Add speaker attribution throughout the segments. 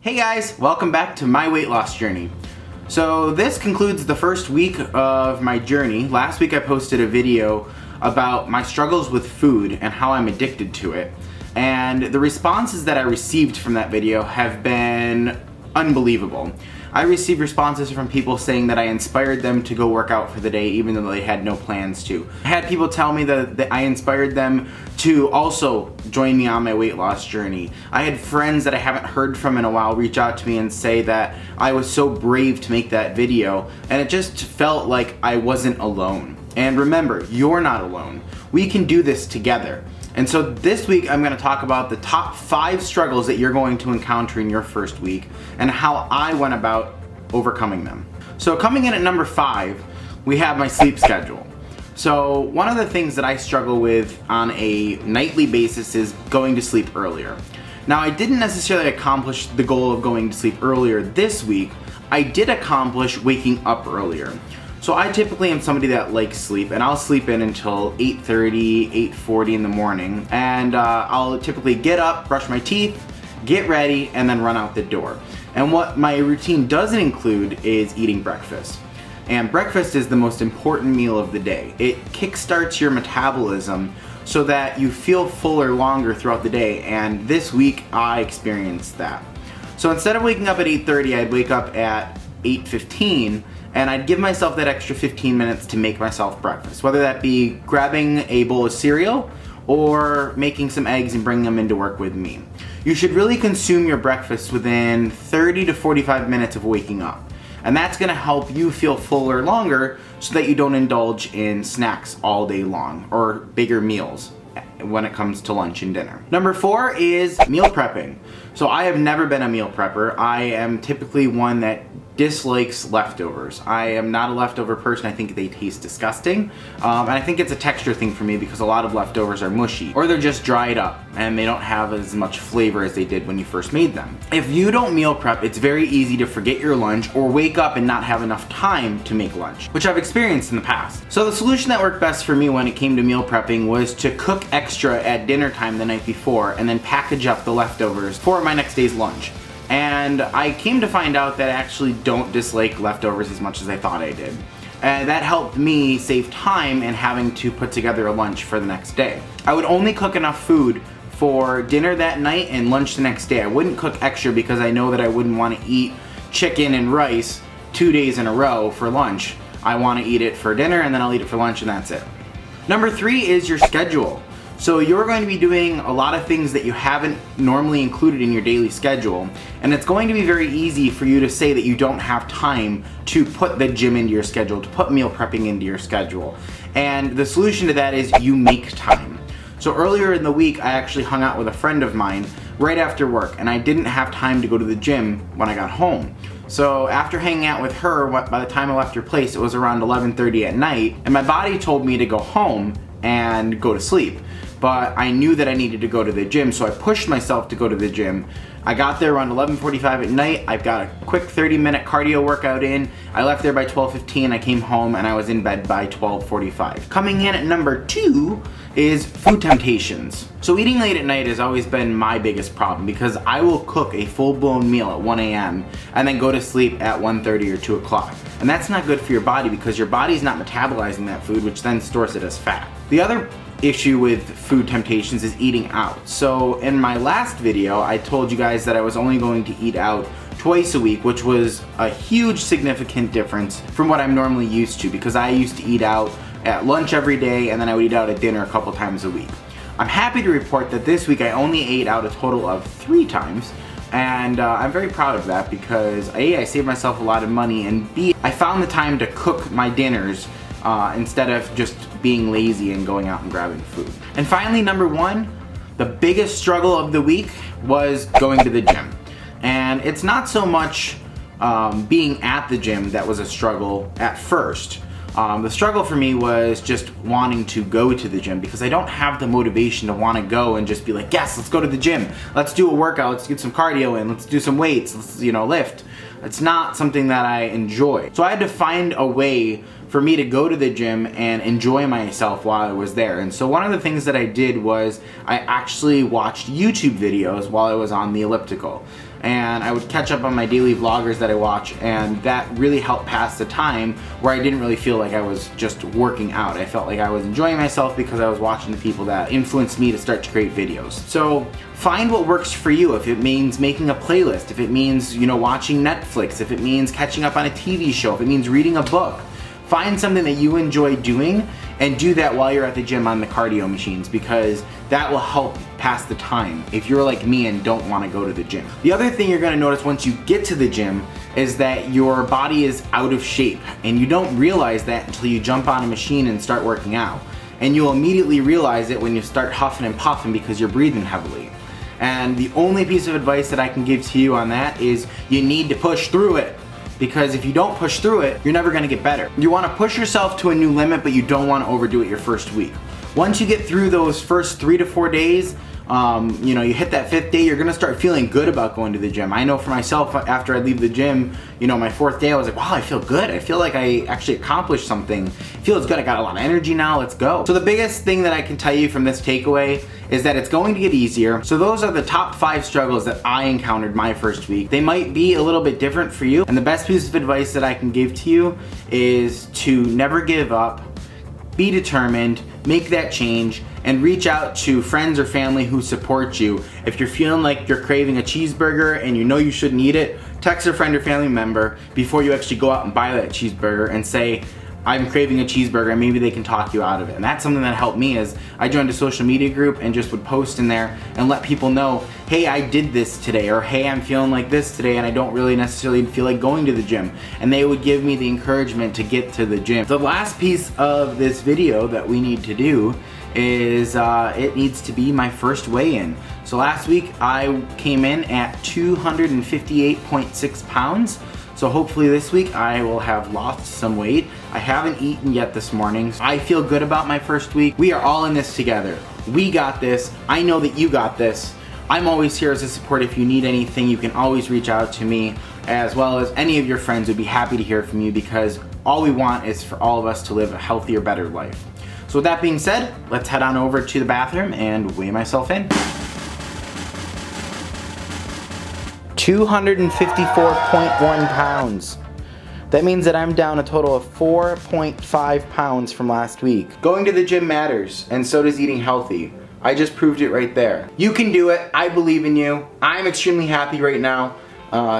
Speaker 1: Hey guys, welcome back to my weight loss journey. So this concludes the first week of my journey. Last week I posted a video about my struggles with food and how I'm addicted to it. And the responses that I received from that video have been unbelievable. I received responses from people saying that I inspired them to go work out for the day even though they had no plans to. I had people tell me that I inspired them to also join me on my weight loss journey. I had friends that I haven't heard from in a while reach out to me and say that I was so brave to make that video, and it just felt like I wasn't alone. And remember, you're not alone. We can do this together. And so this week I'm going to talk about the top 5 struggles that you're going to encounter in your first week and how I went about overcoming them. So coming in at number 5, we have my sleep schedule. So one of the things that I struggle with on a nightly basis is going to sleep earlier. Now I didn't necessarily accomplish the goal of going to sleep earlier this week. I did accomplish waking up earlier. So I typically am somebody that likes sleep, and I'll sleep in until 8:30, 8:40 in the morning, and I'll typically get up, brush my teeth, get ready, and then run out the door. And what my routine doesn't include is eating breakfast. And breakfast is the most important meal of the day. It kickstarts your metabolism so that you feel fuller longer throughout the day, and this week I experienced that. So instead of waking up at 8:30, I'd wake up at 8:15, and I'd give myself that extra 15 minutes to make myself breakfast, whether that be grabbing a bowl of cereal or making some eggs and bringing them into work with me. You should really consume your breakfast within 30 to 45 minutes of waking up, and that's going to help you feel fuller longer so that you don't indulge in snacks all day long or bigger meals when it comes to lunch and dinner. Number 4 is meal prepping. So I have never been a meal prepper. I am typically one that dislikes leftovers. I am not a leftover person. I think they taste disgusting. And I think it's a texture thing for me because a lot of leftovers are mushy or they're just dried up and they don't have as much flavor as they did when you first made them. If you don't meal prep, it's very easy to forget your lunch or wake up and not have enough time to make lunch, which I've experienced in the past. So the solution that worked best for me when it came to meal prepping was to cook extra at dinner time the night before and then package up the leftovers for my next day's lunch. And I came to find out that I actually don't dislike leftovers as much as I thought I did. And that helped me save time in having to put together a lunch for the next day. I would only cook enough food for dinner that night and lunch the next day. I wouldn't cook extra because I know that I wouldn't want to eat chicken and rice 2 days in a row for lunch. I want to eat it for dinner and then I'll eat it for lunch and that's it. Number 3 is your schedule. So you're going to be doing a lot of things that you haven't normally included in your daily schedule, and it's going to be very easy for you to say that you don't have time to put the gym into your schedule, to put meal prepping into your schedule. And the solution to that is you make time. So earlier in the week, I actually hung out with a friend of mine right after work, and I didn't have time to go to the gym when I got home. So after hanging out with her, by the time I left her place, it was around 11:30 at night, and my body told me to go home and go to sleep. But I knew that I needed to go to the gym, so I pushed myself to go to the gym. I got there around 11:45 at night. I've got a quick 30-minute cardio workout in. I left there by 12:15. I came home and I was in bed by 12:45. Coming in at number 2 is food temptations. So eating late at night has always been my biggest problem because I will cook a full-blown meal at 1 a.m. and then go to sleep at 1:30 or 2 o'clock. And that's not good for your body because your body's not metabolizing that food, which then stores it as fat. The other issue with food temptations is eating out. So in my last video, I told you guys that I was only going to eat out twice a week, which was a huge significant difference from what I'm normally used to because I used to eat out at lunch every day and then I would eat out at dinner a couple times a week. I'm happy to report that this week I only ate out a total of 3 times. And I'm very proud of that because A, I saved myself a lot of money, and B, I found the time to cook my dinners instead of just being lazy and going out and grabbing food. And finally, number 1, the biggest struggle of the week was going to the gym. And it's not so much being at the gym that was a struggle at first. The struggle for me was just wanting to go to the gym because I don't have the motivation to want to go and just be like, yes, let's go to the gym. Let's do a workout. Let's get some cardio in. Let's do some weights. Let's, lift. It's not something that I enjoy. So I had to find a way for me to go to the gym and enjoy myself while I was there. And so one of the things that I did was I actually watched YouTube videos while I was on the elliptical. and I would catch up on my daily vloggers that I watch, and that really helped pass the time where I didn't really feel like I was just working out. I felt like I was enjoying myself because I was watching the people that influenced me to start to create videos. So find what works for you. If it means making a playlist, if it means, you know, watching Netflix, if it means catching up on a TV show, if it means reading a book, find something that you enjoy doing and do that while you're at the gym on the cardio machines, because that will help pass the time if you're like me and don't want to go to the gym. The other thing you're going to notice once you get to the gym is that your body is out of shape, and you don't realize that until you jump on a machine and start working out. And you'll immediately realize it when you start huffing and puffing because you're breathing heavily. And the only piece of advice that I can give to you on that is you need to push through it. Because if you don't push through it, you're never gonna get better. You wanna push yourself to a new limit, but you don't wanna overdo it your first week. Once you get through those first 3 to 4 days, you know, you hit that 5th day, you're gonna start feeling good about going to the gym. I know for myself, after I leave the gym, you know, my 4th day, I was like, wow, I feel good. I feel like I actually accomplished something. Feels good, I got a lot of energy now, let's go. So the biggest thing that I can tell you from this takeaway is that it's going to get easier. So those are the top 5 struggles that I encountered my first week. They might be a little bit different for you, and the best piece of advice that I can give to you is to never give up, be determined, make that change, and reach out to friends or family who support you. If you're feeling like you're craving a cheeseburger and you know you shouldn't eat it, text a friend or family member before you actually go out and buy that cheeseburger and say, I'm craving a cheeseburger, and maybe they can talk you out of it. And that's something that helped me. Is I joined a social media group and just would post in there and let people know, hey, I did this today, or hey, I'm feeling like this today and I don't really necessarily feel like going to the gym. And they would give me the encouragement to get to the gym. The last piece of this video that we need to do is it needs to be my first weigh-in. So last week I came in at 258.6 pounds. So hopefully this week I will have lost some weight. I haven't eaten yet this morning. I feel good about my first week. We are all in this together. We got this. I know that you got this. I'm always here as a support. If you need anything, you can always reach out to me, as well as any of your friends would be happy to hear from you, because all we want is for all of us to live a healthier, better life. So with that being said, let's head on over to the bathroom and weigh myself in. 254.1 pounds. That means that I'm down a total of 4.5 pounds from last week. Going to the gym matters, and so does eating healthy. I just proved it right there. You can do it. I believe in you. I'm extremely happy right now.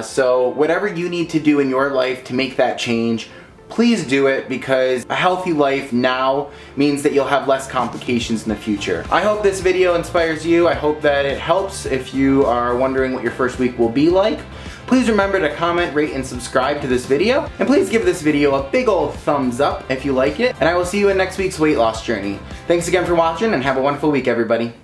Speaker 1: So whatever you need to do in your life to make that change, please do it, because a healthy life now means that you'll have less complications in the future. I hope this video inspires you. I hope that it helps if you are wondering what your first week will be like. Please remember to comment, rate, and subscribe to this video. And please give this video a big old thumbs up if you like it. And I will see you in next week's weight loss journey. Thanks again for watching, and have a wonderful week, everybody.